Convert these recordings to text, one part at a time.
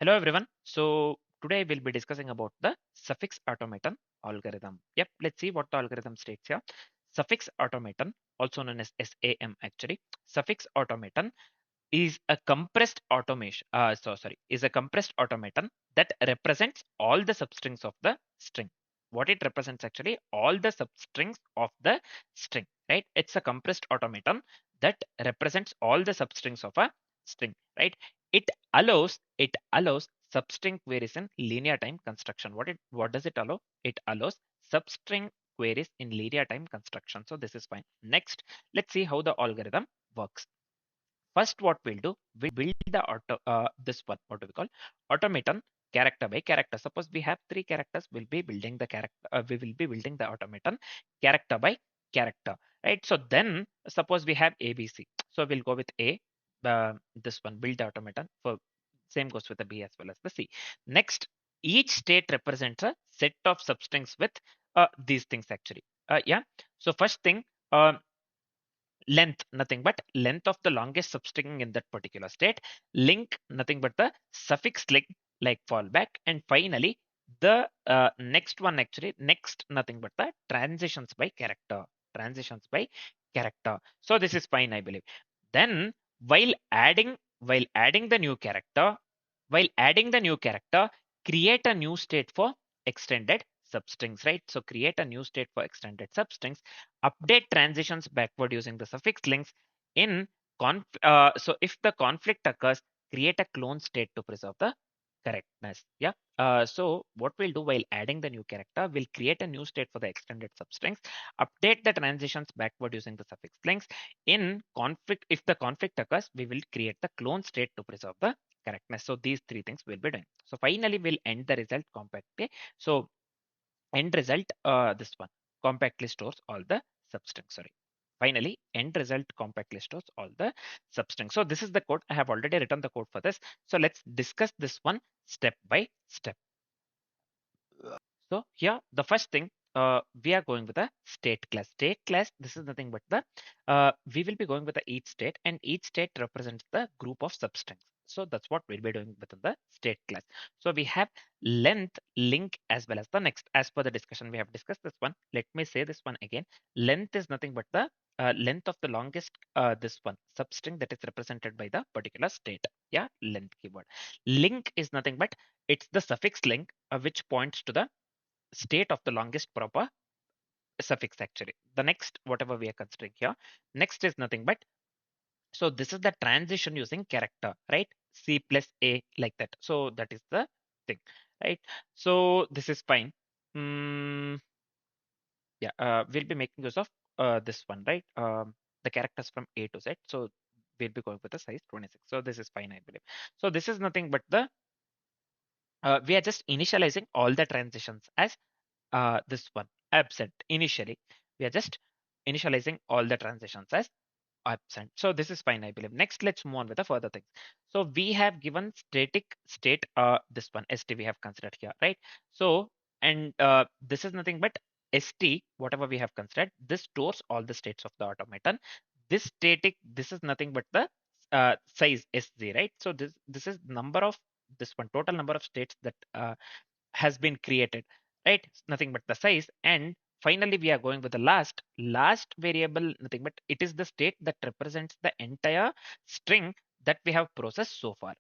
Hello everyone. So today we'll be discussing about the suffix automaton algorithm. Yep, let's see what the algorithm states here. Suffix automaton, also known as SAM actually. Suffix automaton is a compressed automation. Is a compressed automaton that represents all the substrings of the string. What it represents actually all the substrings of the string, right? It's a compressed automaton that represents all the substrings of a string, right? It allows substring queries in linear time construction. What does it allow? It allows substring queries in linear time construction. So this is fine. Next, let's see how the algorithm works. First, what we'll do, we build the this one, what do we call automaton character by character. Suppose we have three characters, we'll be building the character. We will be building the automaton character by character, right? So then, suppose we have ABC. So we'll go with A. This one, build the automaton. For same goes with the B as well as the C. Next, each state represents a set of substrings with these things actually. Yeah. So first thing. Length, nothing but length of the longest substring in that particular state. Link, nothing but the suffix link like fallback. And finally the next one, actually next, nothing but the transitions by character. Transitions by character. So this is fine, I believe. Then while adding the new character, create a new state for extended substrings, right? So create a new state for extended substrings. Update transitions backward using the suffix links. So if the conflict occurs, create a clone state to preserve the correctness. Yeah. So what we'll do, while adding the new character, we'll create a new state for the extended substrings, update the transitions backward using the suffix links. In conflict, if the conflict occurs, we will create the clone state to preserve the correctness. So these three things we'll be doing. So finally we'll end the result compactly. So end result, this one compactly stores all the substrings. Sorry. Finally, end result compactly stores all the substrings. So this is the code. I have already written the code for this. So let's discuss this one step by step. So here, the first thing, we are going with a state class. State class, this is nothing but the, we will be going with the each state, and each state represents the group of substrings. So that's what we'll be doing within the state class. So we have length, link, as well as the next. As per the discussion, we have discussed this one. Let me say this one again. Length is nothing but the length of the longest, this one substring that is represented by the particular state. Yeah, length keyword. Link is nothing but it's the suffix link, which points to the state of the longest proper suffix actually. The next, whatever we are considering here, next is nothing but, so this is the transition using character, right? C plus A, like that. So that is the thing, right? So this is fine. Yeah, we'll be making use of this one, right? The characters from A to Z. So we'll be going with the size 26. So this is fine, I believe. So this is nothing but the, we are just initializing all the transitions as this one absent. Initially we are just initializing all the transitions as absent. So this is fine, I believe. Next, let's move on with the further things. So we have given static state, this one st we have considered here, right? So, and this is nothing but st, whatever we have considered, this stores all the states of the automaton. This static, this is nothing but the size sg, right? So this is number of, this one total number of states that has been created, right? It's nothing but the size. And finally we are going with the last variable, nothing but it is the state that represents the entire string that we have processed so far,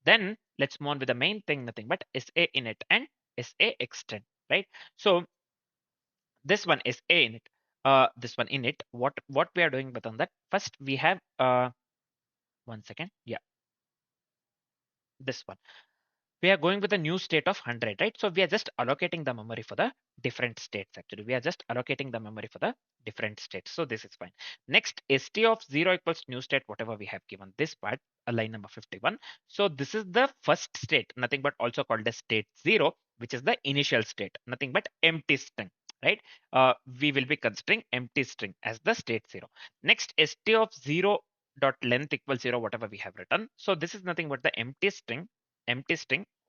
then let's move on with the main thing, nothing but sa init and sa extend, right? So this one is a init, this one init, what we are doing with on that, first we have, one second, yeah, this one, we are going with a new state of 100, right? So we are just allocating the memory for the different states. Actually, we are just allocating the memory for the different states. So this is fine. Next, st of 0 equals new state, whatever we have given this part, line number 51. So this is the first state, nothing but also called as state 0, which is the initial state, nothing but empty string, right? We will be considering empty string as the state 0. Next, st of 0 dot length equals 0, whatever we have written. So this is nothing but the empty string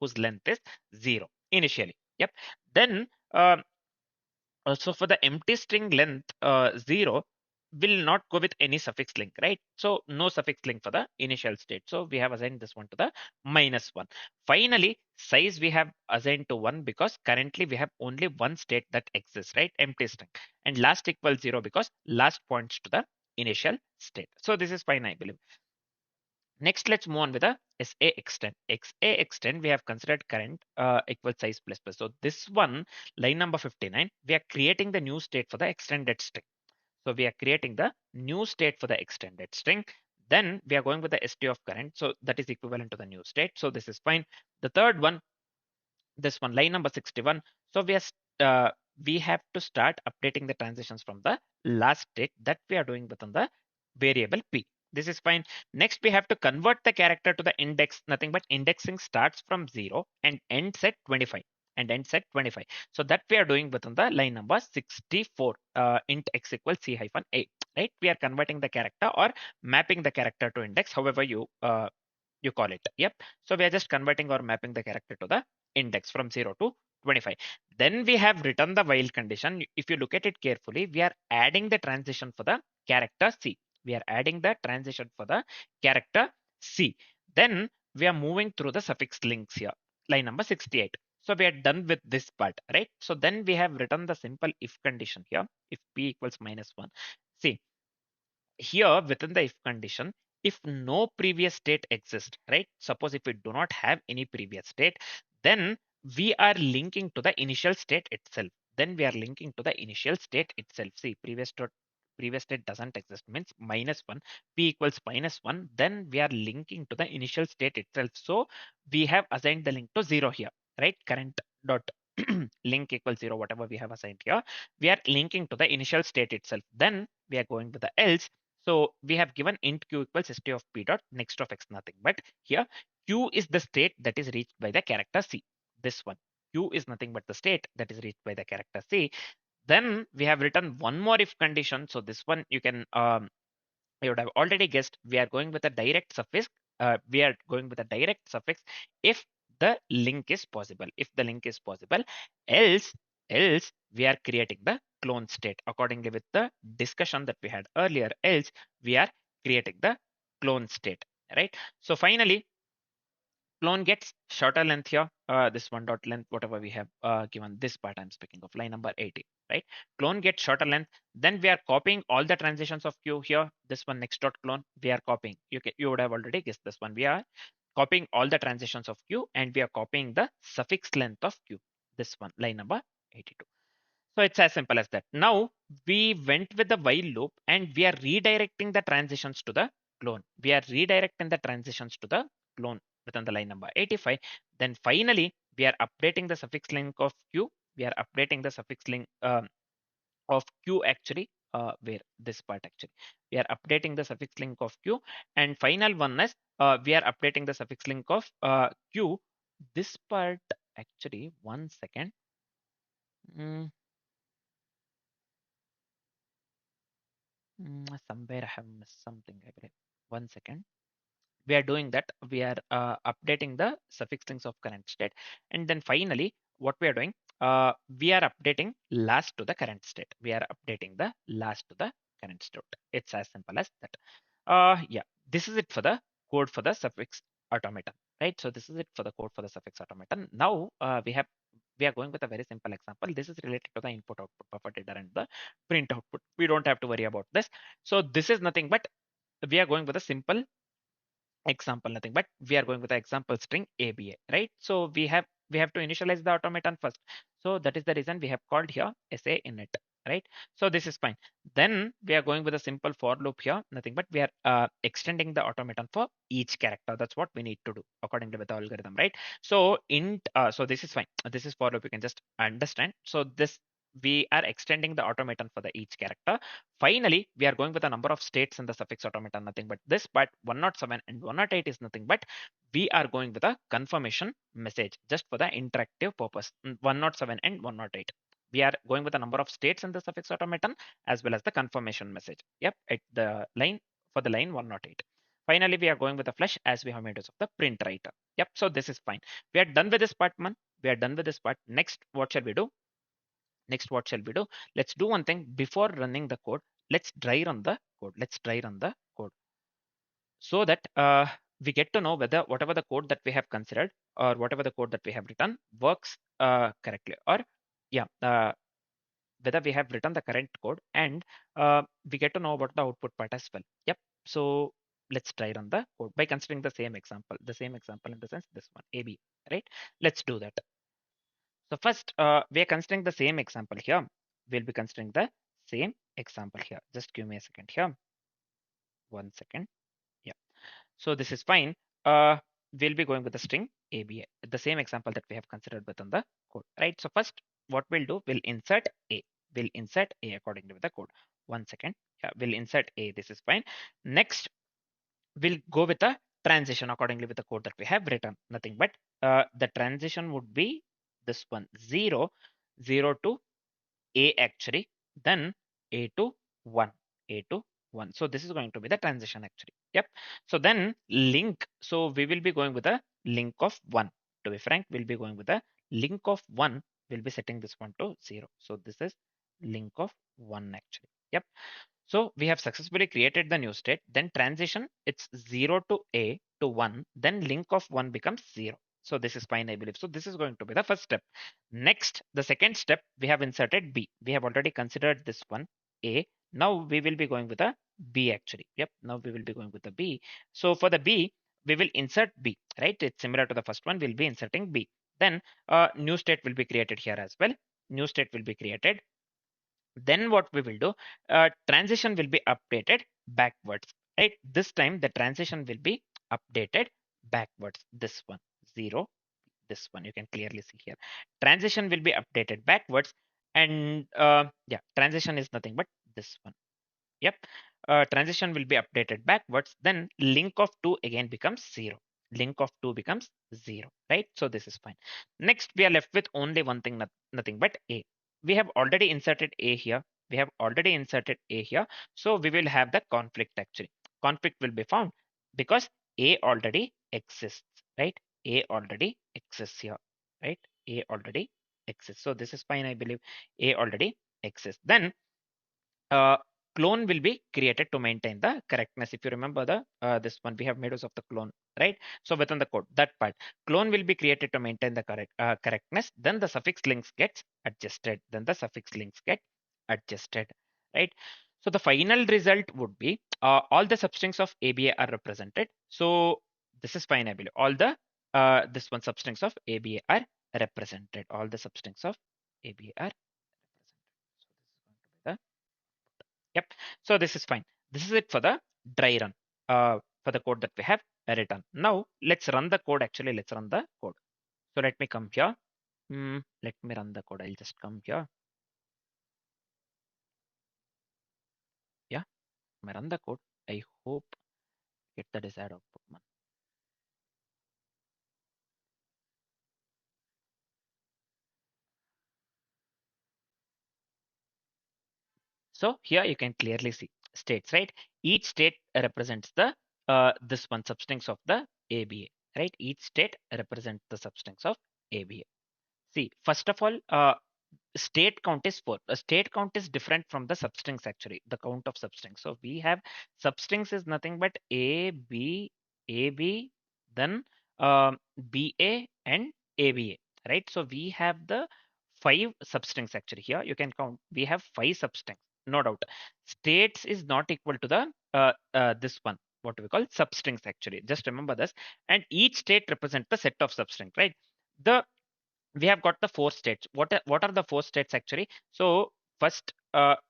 whose length is 0 initially. Yep. Then so for the empty string length 0, will not go with any suffix link, right? So no suffix link for the initial state. So we have assigned this one to the -1. Finally, size we have assigned to 1 because currently we have only one state that exists, right? Empty string. And last equals 0 because last points to the initial state. So this is fine, I believe. Next, let's move on with the SA extend. SA extend, we have considered current equal size plus plus. So this one, line number 59, we are creating the new state for the extended string. So we are creating the new state for the extended string. Then we are going with the ST of current. So that is equivalent to the new state. So this is fine. The third one, this one, line number 61. So we have to start updating the transitions from the last state that we are doing within the variable p. This is fine. Next, we have to convert the character to the index. Nothing but indexing starts from 0 and ends at 25. And ends at 25. So that we are doing within the line number 64. Int x equals c hyphen a. Right? We are converting the character or mapping the character to index. However you call it. Yep. So we are just converting or mapping the character to the index from 0 to 25. Then we have written the while condition. If you look at it carefully, we are adding the transition for the character C. We are adding the transition for the character C. Then we are moving through the suffix links here. Line number 68. So we are done with this part, right? So then we have written the simple if condition here. If p equals -1. See, here within the if condition, if no previous state exists, right? Suppose if we do not have any previous state, then we are linking to the initial state itself. Then we are linking to the initial state itself. See, previous state doesn't exist means -1, p equals -1. Then we are linking to the initial state itself. So we have assigned the link to 0 here, right? Current dot link equals 0, whatever we have assigned here. We are linking to the initial state itself. Then we are going with the else. So we have given int q equals st of p dot next of x, nothing but here q is the state that is reached by the character c. This one, q is nothing but the state that is reached by the character c. Then we have written one more if condition. So this one you can you would have already guessed, we are going with a direct suffix. We are going with a direct suffix if the link is possible. If the link is possible, else else we are creating the clone state accordingly with the discussion that we had earlier. Else we are creating the clone state, right? So finally, clone gets shorter length here. This one dot length, whatever we have given this part, I'm speaking of line number 80, right? Clone gets shorter length. Then we are copying all the transitions of q here. This one next dot clone, we are copying. You would have already guessed this one. We are copying all the transitions of q and we are copying the suffix length of q. This one, line number 82. So it's as simple as that. Now we went with the while loop and we are redirecting the transitions to the clone. We are redirecting the transitions to the clone within the line number 85. Then finally, we are updating the suffix link of q. We are updating the suffix link of q actually. Where this part actually, we are updating the suffix link of q. And final one is we are updating the suffix link of q. This part actually, 1 second. Mm, somewhere I have missed something, I believe. 1 second. We are doing that. We are updating the suffix links of current state. And then finally, what we are doing, we are updating last to the current state. We are updating the last to the current state. It's as simple as that. Yeah, this is it for the code for the suffix automaton, right? So this is it for the code for the suffix automaton. Now we are going with a very simple example. This is related to the input output buffer header and the print output. We don't have to worry about this. So this is nothing but we are going with a simple example, nothing but we are going with the example string aba, right? So we have to initialize the automaton first. So that is the reason we have called here sa init, right? So this is fine. Then we are going with a simple for loop here, nothing but we are extending the automaton for each character. That's what we need to do according to the algorithm, right? So so this is fine. This is for loop, you can just understand. So this, we are extending the automaton for the each character. Finally, we are going with a number of states in the suffix automaton, nothing but this, but 107 and 108 is nothing but we are going with a confirmation message just for the interactive purpose. 107 and 108. We are going with a number of states in the suffix automaton as well as the confirmation message. Yep, at the line for the line 108. Finally, we are going with a flush as we have made use of the print writer. Yep, so this is fine. We are done with this part, man. We are done with this part. Next, what shall we do? Next, what shall we do? Let's do one thing before running the code. let's dry run the code. Let's dry run the code so that we get to know whether whatever the code that we have considered or whatever the code that we have written works correctly, or yeah, whether we have written the correct code, and we get to know about the output part as well. Yep. So let's try run the code by considering the same example in the sense this one AB, right? Let's do that. So first, we are considering the same example here. We'll be considering the same example here. Just give me a second here. 1 second. Yeah. So this is fine. We'll be going with the string ABA, the same example that we have considered within the code, right? So first, what we'll do, we'll insert A. We'll insert A accordingly with the code. 1 second. Yeah, we'll insert A. This is fine. Next, we'll go with a transition accordingly with the code that we have written. Nothing but the transition would be this one 0, 0 to A actually, then A to 1, A to 1. So this is going to be the transition actually. Yep. So then link. So we will be going with a link of 1. To be frank, we'll be going with a link of 1. We'll be setting this one to 0. So this is link of 1 actually. Yep. So we have successfully created the new state. Then transition, it's 0 to A to 1. Then link of 1 becomes 0. So this is fine, I believe. So this is going to be the first step. Next, the second step, we have inserted B. We have already considered this one, A. Now we will be going with a B actually. Yep. Now we will be going with the B. So for the B, we will insert B, right? It's similar to the first one. We'll be inserting B. Then new state will be created here as well. New state will be created. Then what we will do, transition will be updated backwards, right? This time the transition will be updated backwards. This one, 0, this one, you can clearly see here. Transition will be updated backwards, and yeah, transition is nothing but this one. Yep. Transition will be updated backwards. Then link of 2 again becomes 0. Link of 2 becomes 0, right? So this is fine. Next, we are left with only one thing, nothing but A. We have already inserted A here. We have already inserted A here. So we will have the conflict actually. Conflict will be found because A already exists, right? A already exists here, right? A already exists. So this is fine, I believe. A already exists. Then uh, clone will be created to maintain the correctness. If you remember the this one, we have made use of the clone, right? So within the code, that part, clone will be created to maintain the correctness. Then the suffix links gets adjusted. Then the suffix links get adjusted, right? So the final result would be all the substrings of ABA are represented. So this is fine, I believe. All the this one substrings of ABA are represented. All the substrings of ABA are represented. So this is going to be the Yep. So this is fine. This is it for the dry run for the code that we have written. Now let's run the code. Actually, let's run the code. So let me come here. Let me run the code. I'll just come here. Yeah, I run the code. I hope get the desired output. Man. So here you can clearly see states, right? Each state represents the this one substrings of the ABA, right? Each state represents the substrings of ABA. See, first of all, state count is 4. A state count is different from the substrings actually, the count of substrings. So we have substrings is nothing but AB, then BA and ABA, right? So we have the 5 substrings actually here. You can count. We have 5 substrings, no doubt. States is not equal to the this one. What we call substrings actually. Just remember this. And each state represents the set of substrings, right? The we have got the 4 states. What are the 4 states actually? So first,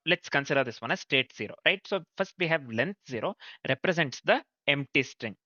let's consider this one as state 0, right? So first we have length 0 represents the empty string,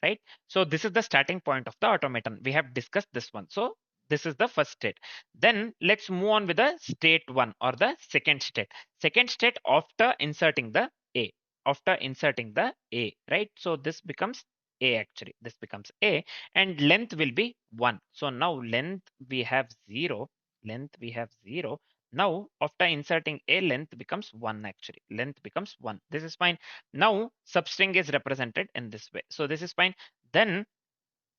right? So this is the starting point of the automaton. We have discussed this one. So this is the first state. Then let's move on with the state 1 or the second state. Second state after inserting the A. After inserting the A, right? So this becomes A actually. This becomes A, and length will be 1. So now length we have 0. Length we have 0. Now after inserting A, length becomes 1 actually. Length becomes 1. This is fine. Now substring is represented in this way. So this is fine. Then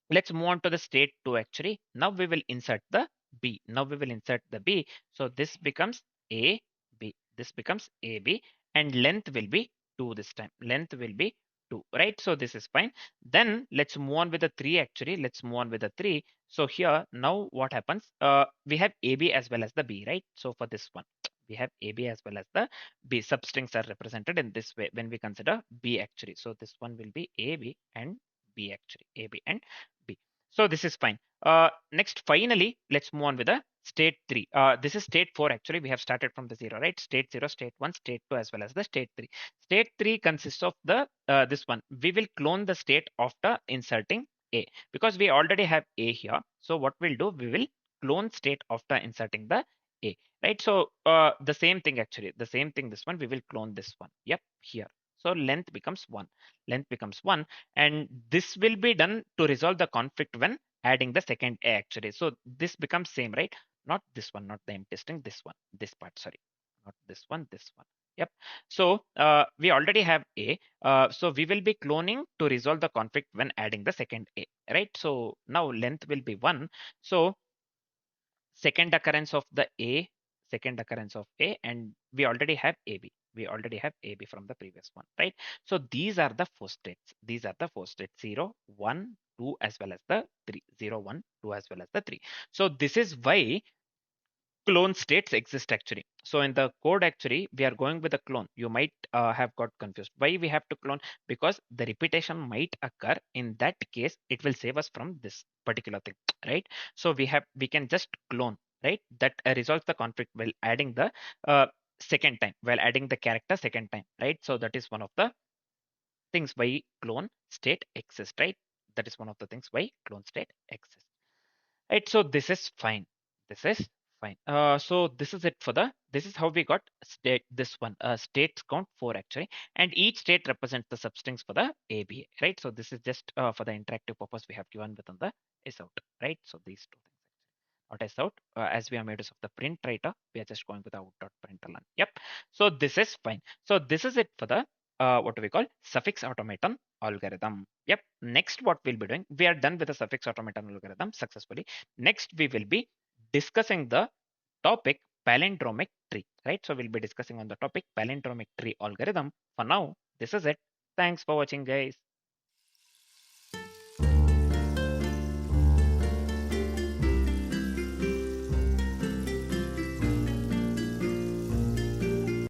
let's move on to the state 2 actually. Now we will insert the B. Now we will insert the B. So this becomes A, B. This becomes AB, and length will be 2 this time. Length will be 2, right? So this is fine. Then let's move on with the 3 actually. Let's move on with the 3. So here now what happens? We have AB as well as the B, right? So for this one, we have AB as well as the B. Substrings are represented in this way when we consider B actually. So this one will be AB and B actually. AB and B. So this is fine. Next, finally, let's move on with the state 3. This is state 4 actually. We have started from the 0, right? State 0, state 1, state 2, as well as the state 3. State 3 consists of the this one. We will clone the state after inserting A, because we already have A here. So what we'll do, we will clone state after inserting the A, right? So the same thing actually, the same thing, this one, we will clone this one. Yep, here. So length becomes 1. Length becomes 1. And this will be done to resolve the conflict when adding the second A actually. So this becomes same, right? Not this one, not the empty string, this one, this part, sorry. Not this one, this one. Yep. So we already have A. So we will be cloning to resolve the conflict when adding the second A, right? So now length will be 1. So second occurrence of the A, second occurrence of A, and we already have AB. We already have AB from the previous one, right? So these are the four states. These are the four states: 0, 1, 2, as well as the 3. 0, 1, 2, as well as the 3. So this is why clone states exist actually. So in the code actually, we are going with a clone. You might have got confused. Why we have to clone? Because the repetition might occur. In that case, it will save us from this particular thing, right? So we can just clone, right? That resolves the conflict while adding the second time, while adding the character second time, right? So that is one of the things why clone state exists, right? That is one of the things why clone state exists. Right, so this is fine. This is fine. So this is it for the, this is how we got state, this one, states count 4 actually, and each state represents the substrings for the ABA, right? So this is just for the interactive purpose we have given within the is out, right? So these two things. Not as out, as we are made use of the print writer, we are just going with the out.println. Yep. So this is fine. So this is it for the what do we call suffix automaton algorithm. Yep. Next, what we'll be doing, we are done with the suffix automaton algorithm successfully. Next, we will be discussing the topic palindromic tree, right? So we'll be discussing on the topic palindromic tree algorithm. For now, this is it. Thanks for watching, guys.